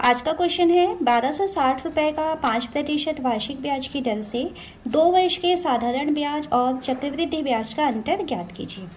आज का क्वेश्चन है 1260 रुपए का 5% वार्षिक ब्याज की दर से 2 वर्ष के साधारण ब्याज और चक्रवृद्धि ब्याज का अंतर ज्ञात कीजिए।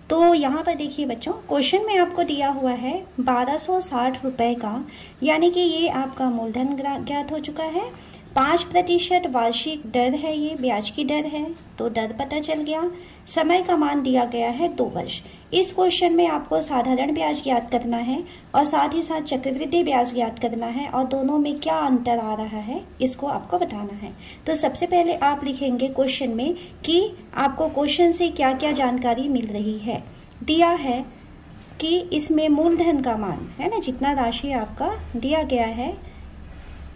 तो यहाँ पर देखिए बच्चों, क्वेश्चन में आपको दिया हुआ है 1260 रुपए का, यानी कि ये आपका मूलधन ज्ञात हो चुका है। 5% वार्षिक दर है, ये ब्याज की दर है, तो दर पता चल गया। समय का मान दिया गया है 2 वर्ष। इस क्वेश्चन में आपको साधारण ब्याज ज्ञात करना है और साथ ही साथ चक्रवृद्धि ब्याज ज्ञात करना है और दोनों में क्या अंतर आ रहा है इसको आपको बताना है। तो सबसे पहले आप लिखेंगे क्वेश्चन में कि आपको क्वेश्चन से क्या क्या जानकारी मिल रही है। दिया है कि इसमें मूलधन का मान है ना, जितना राशि आपका दिया गया है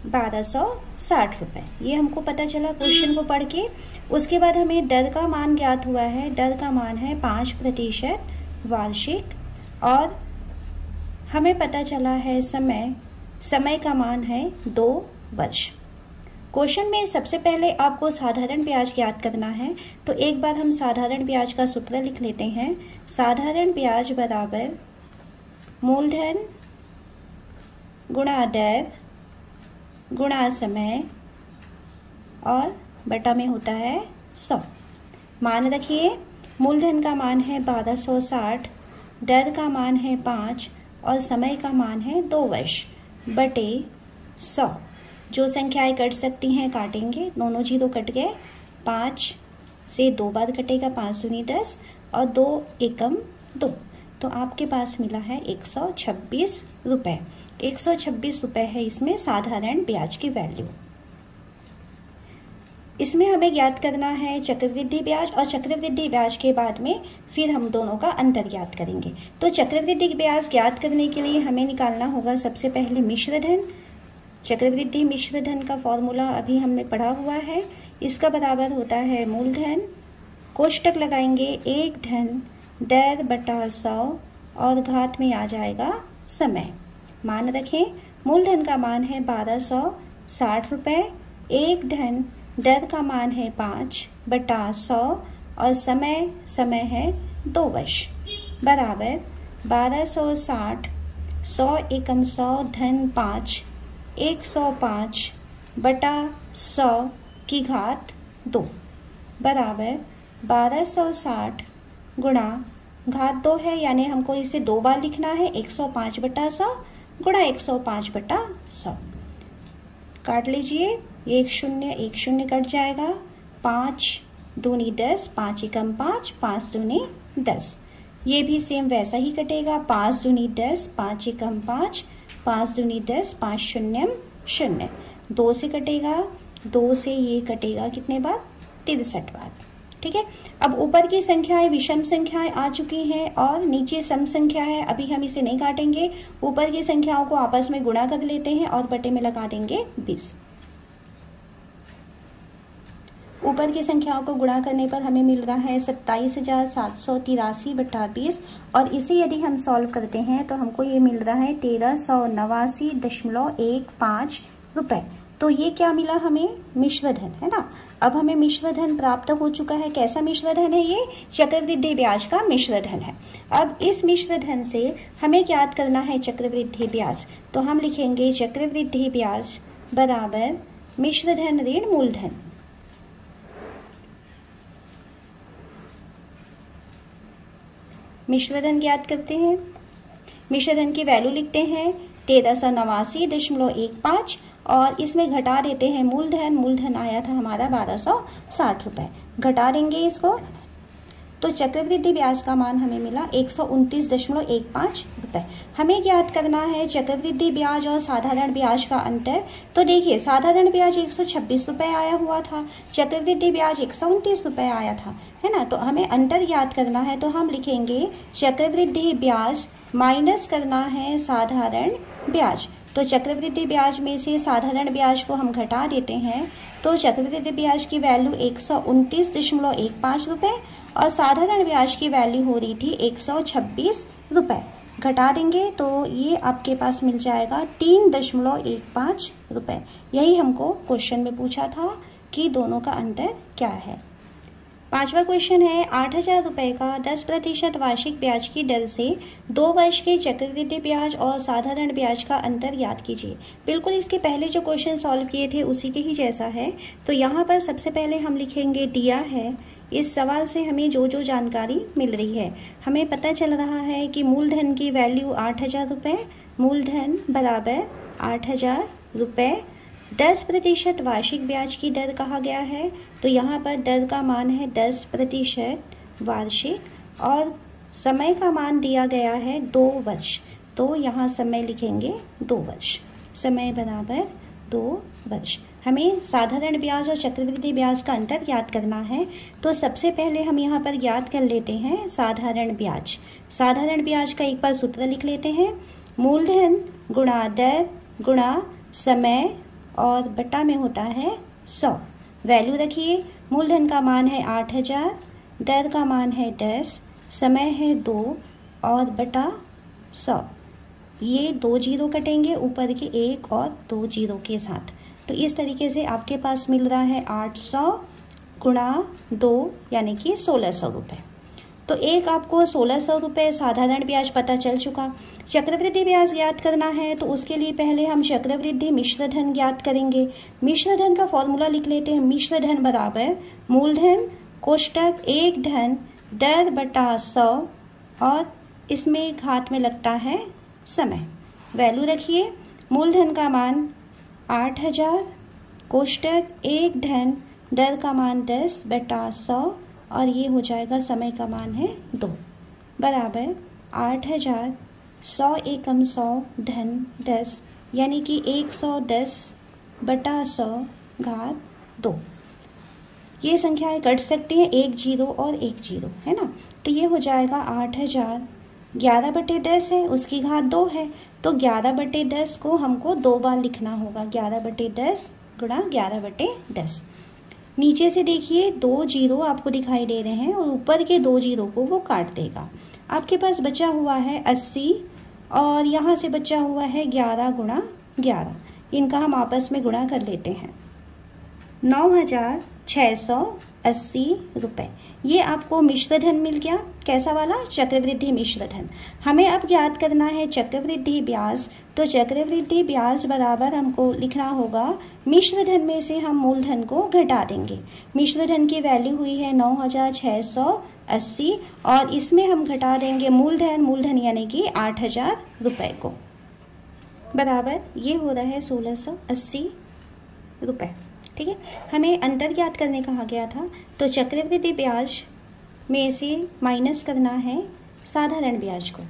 1260 रुपए, ये हमको पता चला क्वेश्चन को पढ़ के। उसके बाद हमें दर का मान ज्ञात हुआ है। दर का मान है 5% वार्षिक और हमें पता चला है समय का मान है 2 वर्ष। क्वेश्चन में सबसे पहले आपको साधारण ब्याज ज्ञात करना है, तो एक बार हम साधारण ब्याज का सूत्र लिख लेते हैं। साधारण ब्याज बराबर मूलधन गुणा दर गुणा समय और बटा में होता है 100। मान रखिए, मूलधन का मान है 1260, दर का मान है 5 और समय का मान है 2 वर्ष बटे 100। जो संख्याएं कट सकती हैं काटेंगे, दोनों जीरो कट गए। 5 से 2 बार कटेगा, 5 दूनी 10 और 2 एकम 2, तो आपके पास मिला है 126 रुपए। 126 रुपए है इसमें साधारण ब्याज की वैल्यू। इसमें हमें ज्ञात करना है चक्रवृद्धि ब्याज, और चक्रवृद्धि ब्याज के बाद में फिर हम दोनों का अंतर ज्ञात करेंगे। तो चक्रवृद्धि ब्याज ज्ञात करने के लिए हमें निकालना होगा सबसे पहले मिश्र धन। चक्रवृद्धि मिश्र धन का फॉर्मूला अभी हमने पढ़ा हुआ है। इसका बराबर होता है मूलधन, कोष्टक लगाएंगे 1 धन दर बटा 100 और घात में आ जाएगा समय। मान रखें, मूलधन का मान है 1260 रुपए, 1 धन दर का मान है 5 बटा 100 और समय है 2 वर्ष बराबर 1260, 100 एकम 100 धन 5, 105 बटा 100 की घात 2 बराबर 1260 गुणा घात 2 है, यानी हमको इसे 2 बार लिखना है। 105 बटा 100 गुणा 105 बटा 100। काट लीजिए, 1 0 कट जाएगा। 5 दूनी 10, 5 एकम 5, 5 दूनी 10। ये भी सेम वैसा ही कटेगा। 5 दूनी 10, 5 एकम 5, 5 दूनी 10, 5 शून्य 0। 2 से कटेगा, 2 से ये कटेगा कितने बार? 63 बार। ठीक है। अब ऊपर की संख्याएं विषम संख्याएं आ चुकी हैं और नीचे सम संख्या है। अभी हम इसे नहीं काटेंगे, ऊपर की संख्याओं को आपस में गुणा कर लेते हैं और बटे में लगा देंगे 20। ऊपर की संख्याओं को गुणा करने पर हमें मिल रहा है 27,783 बटा 20 और इसे यदि हम सॉल्व करते हैं तो हमको ये मिल रहा है 1389.15 रुपए। तो ये क्या मिला हमें? मिश्र धन, है ना। अब हमें मिश्र धन प्राप्त हो चुका है। कैसा मिश्र धन है ये? चक्रवृद्धि ब्याज का मिश्र धन है। अब इस मिश्र धन से हमें ज्ञात करना है चक्रवृद्धि ब्याज, तो हम लिखेंगे चक्रवृद्धि ब्याज बराबर मिश्र धन ऋण मूलधन। मिश्र धन ज्ञात करते हैं। मिश्र धन की वैल्यू लिखते हैं 1389.15 और इसमें घटा देते हैं मूलधन। मूलधन आया था हमारा 1260 रुपए, घटा देंगे इसको, तो चक्रवृद्धि ब्याज का मान हमें मिला 129.15 रुपए। हमें ज्ञात करना है चक्रवृद्धि ब्याज और साधारण ब्याज का अंतर। तो देखिए, साधारण ब्याज 126 रुपए आया हुआ था, चक्रवृद्धि ब्याज 129 रुपए आया था, है ना। तो हमें अंतर ज्ञात करना है, तो हम लिखेंगे चक्रवृद्धि ब्याज माइनस करना है साधारण ब्याज। तो चक्रवृद्धि ब्याज में से साधारण ब्याज को हम घटा देते हैं, तो चक्रवृद्धि ब्याज की वैल्यू 129.15 रुपए और साधारण ब्याज की वैल्यू हो रही थी 126 रुपए। घटा देंगे तो ये आपके पास मिल जाएगा 3.15 रुपए। यही हमको क्वेश्चन में पूछा था कि दोनों का अंतर क्या है। 5वां क्वेश्चन है 8,000 रुपए का 10% वार्षिक ब्याज की दर से 2 वर्ष के चक्रवृद्धि ब्याज और साधारण ब्याज का अंतर ज्ञात कीजिए। बिल्कुल इसके पहले जो क्वेश्चन सॉल्व किए थे उसी के ही जैसा है। तो यहाँ पर सबसे पहले हम लिखेंगे दिया है। इस सवाल से हमें जो जो जानकारी मिल रही है, हमें पता चल रहा है कि मूलधन की वैल्यू 8,000 रुपये, मूलधन बराबर 8,000 रुपये, 10% वार्षिक ब्याज की दर कहा गया है। तो यहाँ पर दर का मान है 10% वार्षिक और समय का मान दिया गया है 2 वर्ष। तो यहाँ समय लिखेंगे 2 वर्ष, समय बराबर 2 वर्ष। हमें साधारण ब्याज और चक्रवृद्धि ब्याज का अंतर ज्ञात करना है। तो सबसे पहले हम यहाँ पर ज्ञात कर लेते हैं साधारण ब्याज। साधारण ब्याज का एक बार सूत्र लिख लेते हैं, मूलधन गुणा दर गुणा समय और बटा में होता है 100। वैल्यू रखिए, मूलधन का मान है 8,000, दर का मान है 10, समय है 2 और बटा 100। ये 2 जीरो कटेंगे ऊपर के 1 और 2 जीरो के साथ। तो इस तरीके से आपके पास मिल रहा है 800 गुणा 2 यानी कि 1,600 रुपये। तो एक आपको 1,600 रुपये साधारण ब्याज पता चल चुका। चक्रवृद्धि ब्याज ज्ञात करना है तो उसके लिए पहले हम चक्रवृद्धि मिश्र धन ज्ञात करेंगे। मिश्र धन का फॉर्मूला लिख लेते हैं, मिश्र धन बराबर मूलधन कोष्टक 1 धन दर बटा 100 और इसमें घात में लगता है समय। वैल्यू रखिए, मूलधन का मान 8,000 कोष्टक 1 धन दर का मान 10 बटा 100 और ये हो जाएगा समय का मान है 2 बराबर 8,000 100 एकम 100 धन 10 यानी कि 110 बटा 100 घात 2। ये संख्याएं कट सकती हैं, 1 जीरो और 1 जीरो है ना। तो ये हो जाएगा 8,000, 11 बटे 10 है उसकी घात 2 है। तो 11 बटे 10 को हमको 2 बार लिखना होगा, 11 बटे 10 गुणा 11 बटे 10। नीचे से देखिए 2 जीरो आपको दिखाई दे रहे हैं और ऊपर के 2 जीरो को वो काट देगा। आपके पास बचा हुआ है 80 और यहाँ से बचा हुआ है 11 गुणा 11। इनका हम आपस में गुणा कर लेते हैं, 9,680 रुपये। ये आपको मिश्र धन मिल गया। कैसा वाला? चक्रवृद्धि मिश्र धन। हमें अब ज्ञात करना है चक्रवृद्धि ब्याज। तो चक्रवृद्धि ब्याज बराबर हमको लिखना होगा, मिश्र धन में से हम मूलधन को घटा देंगे। मिश्र धन की वैल्यू हुई है 9,680 और इसमें हम घटा देंगे मूलधन, मूलधन यानी कि 8,000 रुपये को, बराबर ये हो रहा है 1,680 रुपये। ठीक है, हमें अंतर ज्ञात करने कहा गया था। तो चक्रवृद्धि ब्याज में से माइनस करना है साधारण ब्याज को।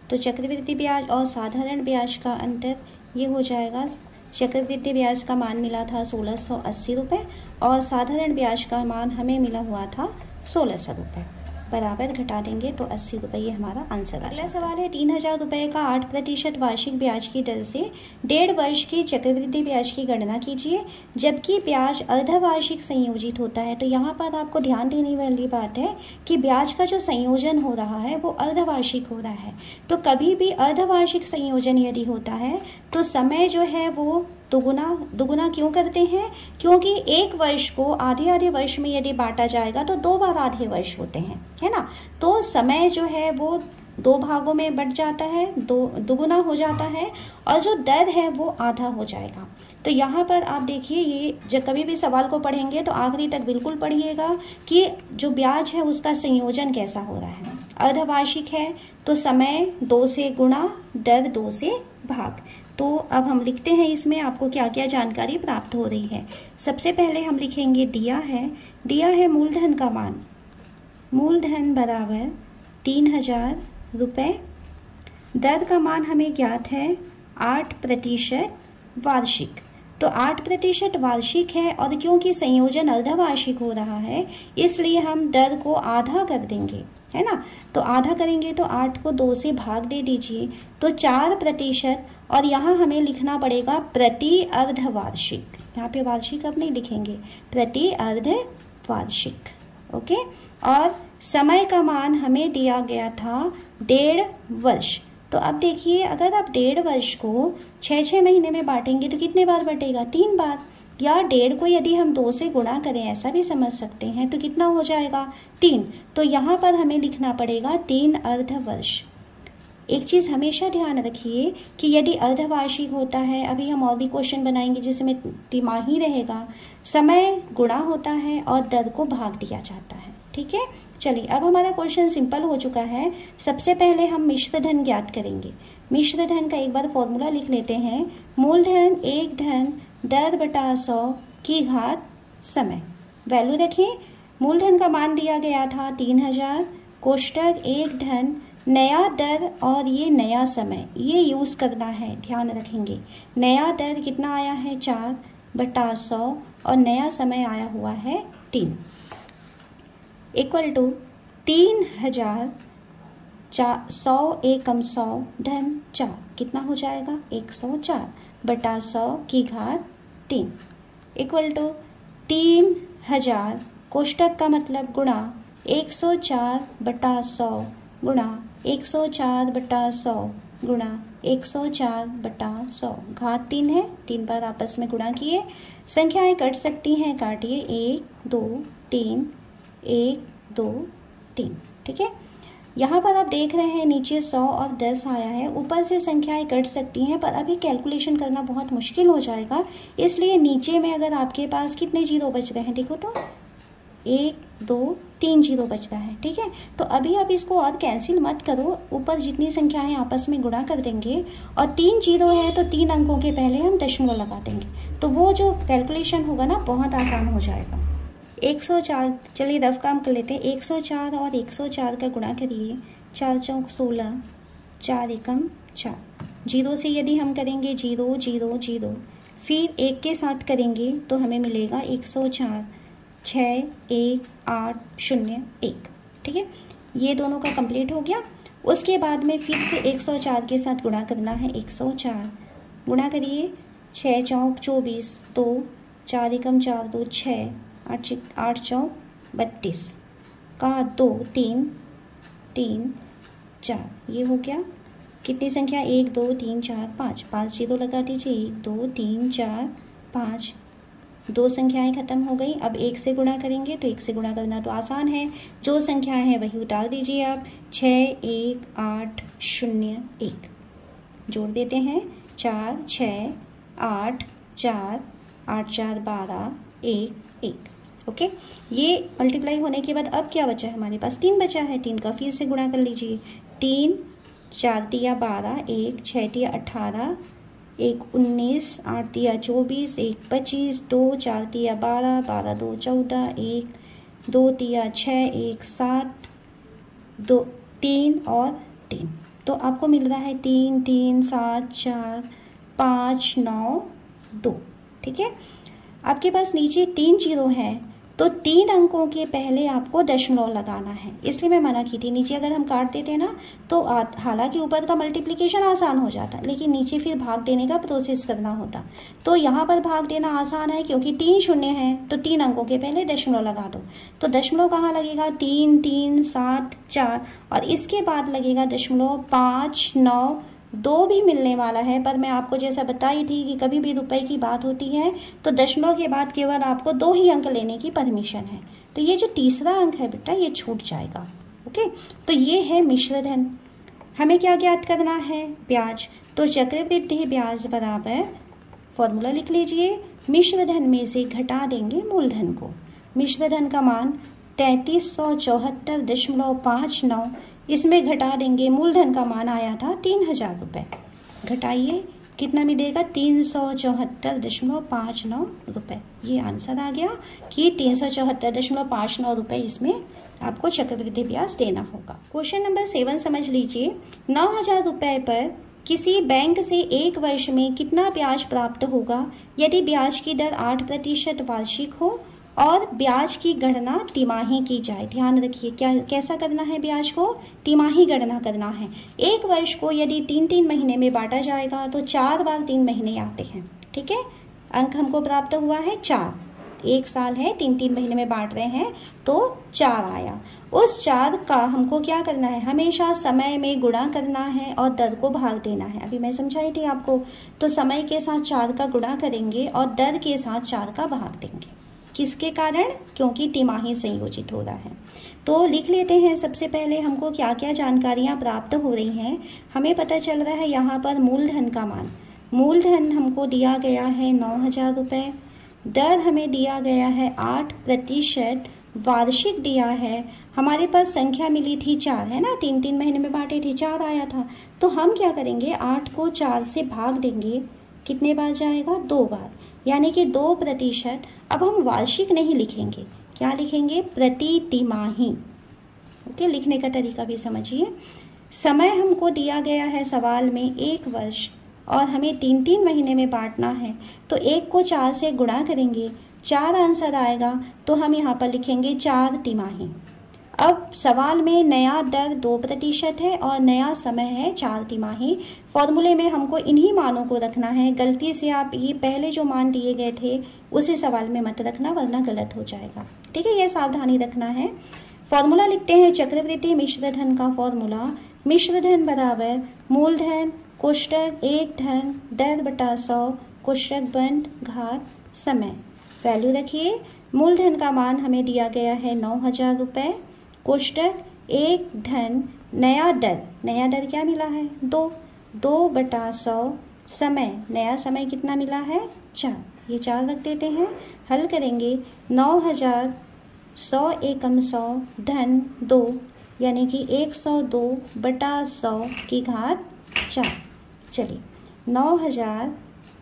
तो चक्रवृद्धि ब्याज और साधारण ब्याज का अंतर ये हो जाएगा, चक्रवृद्धि ब्याज का मान मिला था 1,680 रुपये और साधारण ब्याज का मान हमें मिला हुआ था 1,600 रुपये, बराबर घटा देंगे तो 80 रुपये ये हमारा आंसर आ। अगला सवाल है 3,000 रुपये का 8% वार्षिक ब्याज की दर से 1.5 वर्ष की चक्रवृद्धि ब्याज की गणना कीजिए जबकि ब्याज अर्धवार्षिक संयोजित होता है। तो यहाँ पर आपको ध्यान देने वाली बात है कि ब्याज का जो संयोजन हो रहा है वो अर्धवार्षिक हो रहा है। तो कभी भी अर्धवार्षिक संयोजन यदि होता है तो समय जो है वो दुगुना क्यों करते हैं? क्योंकि एक वर्ष को आधे आधे वर्ष में यदि बांटा जाएगा तो 2 बार आधे वर्ष होते हैं, है ना। तो समय जो है वो 2 भागों में बट जाता है, दुगुना हो जाता है और जो दर है वो आधा हो जाएगा। तो यहाँ पर आप देखिए, ये जब कभी भी सवाल को पढ़ेंगे तो आखिरी तक बिल्कुल पढ़िएगा कि जो ब्याज है उसका संयोजन कैसा हो रहा है। अर्धवार्षिक है तो समय 2 से गुणा, दर 2 से भाग। तो अब हम लिखते हैं इसमें आपको क्या क्या जानकारी प्राप्त हो रही है। सबसे पहले हम लिखेंगे दिया है मूलधन का मान, मूलधन बराबर 3,000 रुपये, दर का मान हमें ज्ञात है 8% वार्षिक। तो 8% वार्षिक है और क्योंकि संयोजन अर्धवार्षिक हो रहा है इसलिए हम दर को आधा कर देंगे, है ना। तो आधा करेंगे तो 8 को 2 से भाग दे दीजिए तो 4% और यहाँ हमें लिखना पड़ेगा प्रति अर्धवार्षिक। यहाँ पे वार्षिक अब नहीं लिखेंगे, प्रति अर्धवार्षिक। ओके, और समय का मान हमें दिया गया था 1.5 वर्ष। तो अब देखिए, अगर आप 1.5 वर्ष को 6-6 महीने में बांटेंगे तो कितने बार बटेगा? 3 बार। या 1.5 को यदि हम 2 से गुणा करें ऐसा भी समझ सकते हैं तो कितना हो जाएगा 3। तो यहाँ पर हमें लिखना पड़ेगा 3 अर्धवर्ष। एक चीज़ हमेशा ध्यान रखिए कि यदि अर्धवार्षिक होता है, अभी हम और भी क्वेश्चन बनाएंगे जिसमें तिमाही रहेगा, समय गुणा होता है और दर को भाग दिया जाता है। ठीक है, चलिए अब हमारा क्वेश्चन सिंपल हो चुका है। सबसे पहले हम मिश्र धन ज्ञात करेंगे। मिश्र धन का एक बार फॉर्मूला लिख लेते हैं। मूलधन 1 धन दर बटा 100 की घात समय। वैल्यू रखें, मूलधन का मान दिया गया था 3000, कोष्टक 1 धन नया दर और ये नया समय, ये यूज़ करना है, ध्यान रखेंगे। नया दर कितना आया है 4 बटा 100 और नया समय आया हुआ है 3 इक्वल टू 3000 100 एकम 100 धन 4 कितना हो जाएगा 104 बटा 100 की घात 3 इक्वल टू 3000 कोष्टक का मतलब गुणा 104 बटा 100 गुणा 104 बटा 100 गुणा 104 बटा 100 घात 3 है। 3 बार आपस में गुणा किए, संख्याएं कट सकती हैं, काटिए 1 2 3 1 2 3। ठीक है, यहाँ पर आप देख रहे हैं नीचे 100 और 10 आया है, ऊपर से संख्याएं कट सकती हैं पर अभी कैलकुलेशन करना बहुत मुश्किल हो जाएगा, इसलिए नीचे में अगर आपके पास कितने जीरो बच रहे हैं देखो तो 1 2 3 जीरो बच रहा है। ठीक है, तो अभी आप इसको और कैंसिल मत करो, ऊपर जितनी संख्याएं आपस में गुणा कर देंगे और 3 जीरो है तो 3 अंकों के पहले हम दशमलव लगा देंगे, तो वो जो कैलकुलेशन होगा ना बहुत आसान हो जाएगा। 104, चलिए रफ काम कर लेते हैं। 104 और 104 का गुणा करिए, 4 चौक 16, 4 एकम 4। जीरो से यदि हम करेंगे 0 0 0, फिर 1 के साथ करेंगे तो हमें मिलेगा 104 6 1 8 0 1। ठीक है, ये दोनों का कंप्लीट हो गया। उसके बाद में फिर से 104 के साथ गुणा करना है। 104 गुणा करिए, 6 चौक 24, 2 4 एकम 4 2 6, 8 चौक 32 का 2 3 3 4, ये हो गया। कितनी संख्या 1 2 3 4 5, 5 जीरो लगा दीजिए। 1 2 3 4 5, 2 संख्याएं खत्म हो गई। अब 1 से गुणा करेंगे तो 1 से गुणा करना तो आसान है, जो संख्याएं हैं वही उतार दीजिए आप। 6 1 8 0 1 जोड़ देते हैं। 4 6 8 4 8 4 12 1 1। ओके, ये मल्टीप्लाई होने के बाद अब क्या बचा है हमारे पास 3 बचा है। 3 का फिर से गुणा कर लीजिए। 3 4 तिया 12, 1 6 तिया 18, 1 19, 8 तिया 24, 1 25, 2 4 तिया 12, 12 2 14, 1 2 तिया 6, 1 7, 2 3 और 3, तो आपको मिल रहा है 3 3 7 4 5 9 2। ठीक है, आपके पास नीचे 3 जीरो है तो 3 अंकों के पहले आपको दशमलव लगाना है, इसलिए मैं मना की थी। नीचे अगर हम काट देते ना तो हालांकि ऊपर का मल्टीप्लिकेशन आसान हो जाता, लेकिन नीचे फिर भाग देने का प्रोसेस करना होता। तो यहाँ पर भाग देना आसान है क्योंकि 3 शून्य है तो 3 अंकों के पहले दशमलव लगा दो। तो दशमलव कहाँ लगेगा 3 3 7 4 और इसके बाद लगेगा दशमलव 5 9 2 भी मिलने वाला है, पर मैं आपको जैसा बताई थी कि कभी भी रुपए की बात होती है तो दशमलव के बाद केवल आपको 2 ही अंक लेने की परमिशन है, तो ये जो तीसरा अंक है बेटा ये छूट जाएगा। ओके, तो ये है मिश्र धन। हमें क्या ज्ञात करना है ब्याज, तो चक्रवृद्धि ब्याज बराबर फॉर्मूला लिख लीजिए, मिश्र धन में से घटा देंगे मूलधन को। मिश्र धन का मान 3374.59, इसमें घटा देंगे मूलधन का मान आया था 3000 रुपये, घटाइए कितना मिलेगा 374.59 रुपये। ये आंसर आ गया कि 374.59 रुपये इसमें आपको चक्रवृद्धि ब्याज देना होगा। क्वेश्चन नंबर 7 समझ लीजिए। 9000 रुपये पर किसी बैंक से 1 वर्ष में कितना ब्याज प्राप्त होगा यदि ब्याज की दर 8% वार्षिक हो और ब्याज की गणना तिमाही की जाए। ध्यान रखिए क्या कैसा करना है, ब्याज को तिमाही गणना करना है। 1 वर्ष को यदि 3-3 महीने में बांटा जाएगा तो 4 बार 3 महीने आते हैं। ठीक है, अंक हमको प्राप्त हुआ है 4, 1 साल है, 3-3 महीने में बांट रहे हैं तो 4 आया। उस 4 का हमको क्या करना है, हमेशा समय में गुणा करना है और दर को भाग देना है। अभी मैं समझाई थी आपको। तो समय के साथ 4 का गुणा करेंगे और दर के साथ 4 का भाग देंगे। किसके कारण? क्योंकि तिमाही संयोजित हो रहा है। तो लिख लेते हैं। सबसे पहले हमको क्या क्या जानकारियां प्राप्त हो रही हैं। हमें पता चल रहा है यहाँ पर मूलधन का मान, मूलधन हमको दिया गया है 9,000 रुपये, दर हमें दिया गया है 8%, वार्षिक दिया है, हमारे पास संख्या मिली थी 4, है ना, 3-3 महीने में बांटे थे, 4 आया था। तो हम क्या करेंगे, 8 को 4 से भाग देंगे, कितने बार जाएगा, 2 बार, यानी कि 2%। अब हम वार्षिक नहीं लिखेंगे, क्या लिखेंगे, प्रति तिमाही। ओके, लिखने का तरीका भी समझिए। समय हमको दिया गया है सवाल में 1 वर्ष और हमें 3-3 महीने में बांटना है, तो 1 को 4 से गुणा करेंगे, 4 आंसर आएगा, तो हम यहाँ पर लिखेंगे 4 तिमाही। अब सवाल में नया दर 2% है और नया समय है 4 तिमाही। फॉर्मूले में हमको इन्हीं मानों को रखना है। गलती से आप ये पहले जो मान दिए गए थे उसे सवाल में मत रखना, वरना गलत हो जाएगा। ठीक है, यह सावधानी रखना है। फॉर्मूला लिखते हैं चक्रवृद्धि मिश्रधन का फॉर्मूला। मिश्रधन बराबर मूलधन कोष्टक 1 धन दर बटा 100 कोष्टक बंद घात समय। वैल्यू रखिए। मूलधन का मान हमें दिया गया है 9,000 रुपये, कोष्टक 1 धन नया दर क्या मिला है, 2 बटा 100 समय, नया समय कितना मिला है, 4, ये 4 रख देते हैं। हल करेंगे 9,000 100 एकम 100 धन 2, यानी कि 102 बटा 100 की घात 4। चलिए 9,000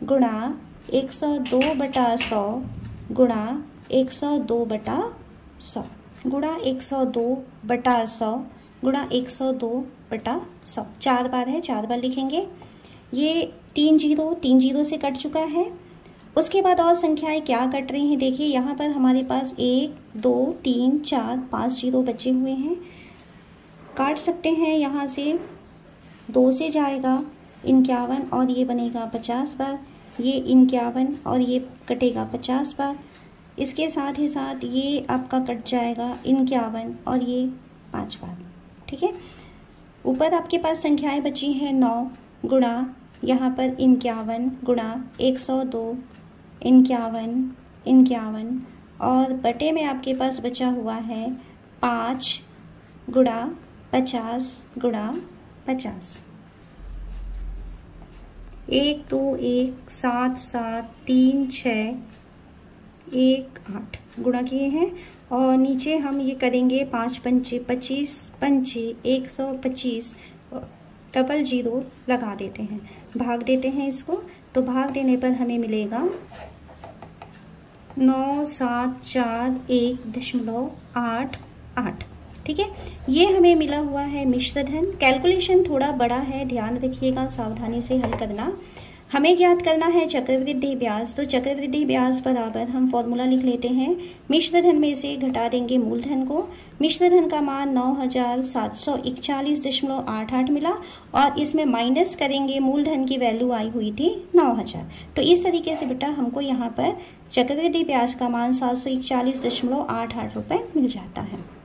गुणा 102 बटा 100 गुणा 102 बटा 100 गुणा 102 बटा 100 गुणा 102 बटा 100, 4 बार है, 4 बार लिखेंगे। ये 3 जीरो से कट चुका है। उसके बाद और संख्याएं क्या कट रही हैं, देखिए यहाँ पर हमारे पास 1 2 3 4 5 जीरो बचे हुए हैं। काट सकते हैं, यहाँ से 2 से जाएगा 51 और ये बनेगा 50 बार, ये 51 और ये कटेगा 50 बार। इसके साथ ही साथ ये आपका कट जाएगा 51 और ये 5 बार। ठीक है, ऊपर आपके पास संख्याएं बची हैं 9 गुणा यहाँ पर 51 गुणा 102 51 और बटे में आपके पास बचा हुआ है 5 गुणा 50 गुणा 50। 1 2 1 7 7 3 6 1 8 गुणा किए हैं और नीचे हम ये करेंगे 5 पंचे 25 पंचे 125 डबल जीरो लगा देते हैं, भाग देते हैं इसको। तो भाग देने पर हमें मिलेगा 9741.88। ठीक है, ये हमें मिला हुआ है मिश्रधन। कैलकुलेशन थोड़ा बड़ा है, ध्यान रखिएगा, सावधानी से हल करना। हमें ज्ञात करना है चक्रवृद्धि ब्याज। तो चक्रवृद्धि ब्याज बराबर हम फॉर्मूला लिख लेते हैं। मिश्रधन में से घटा देंगे मूलधन को। मिश्रधन का मान 9,741.88 मिला और इसमें माइनस करेंगे, मूलधन की वैल्यू आई हुई थी 9,000। तो इस तरीके से बेटा हमको यहाँ पर चक्रवृद्धि ब्याज का मान 741.88 रुपये मिल जाता है।